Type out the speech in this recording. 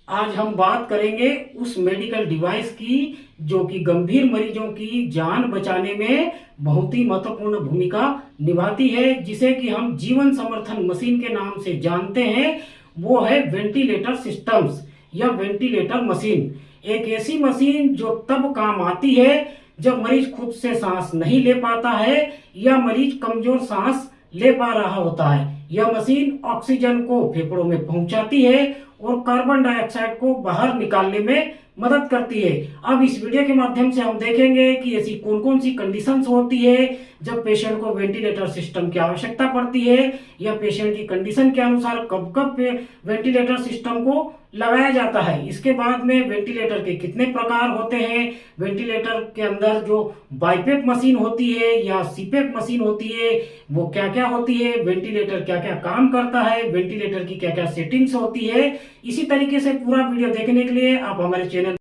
आज हम बात करेंगे उस मेडिकल डिवाइस की जो कि गंभीर मरीजों की जान बचाने में बहुत ही महत्वपूर्ण भूमिका निभाती है, जिसे कि हम जीवन समर्थन मशीन के नाम से जानते हैं। वो है वेंटिलेटर सिस्टम्स या वेंटिलेटर मशीन। एक ऐसी मशीन जो तब काम आती है जब मरीज खुद से सांस नहीं ले पाता है या मरीज कमजोर सांस ले पा रहा होता है। यह मशीन ऑक्सीजन को फेफड़ों में पहुंचाती है और कार्बन डाइऑक्साइड को बाहर निकालने में मदद करती है। अब इस वीडियो के माध्यम से हम देखेंगे कि ऐसी कौन कौन सी कंडीशंस होती है जब पेशेंट को वेंटिलेटर सिस्टम की आवश्यकता पड़ती है, या पेशेंट की कंडीशन के अनुसार कब कब वेंटिलेटर सिस्टम को लगाया जाता है। इसके बाद में वेंटिलेटर के कितने प्रकार होते हैं, वेंटिलेटर के अंदर जो बाईपेप मशीन होती है या सीपेप मशीन होती है वो क्या क्या होती है, वेंटिलेटर क्या क्या काम करता है, वेंटिलेटर की क्या क्या सेटिंग्स होती है। इसी तरीके से पूरा वीडियो देखने के लिए आप हमारे चैनल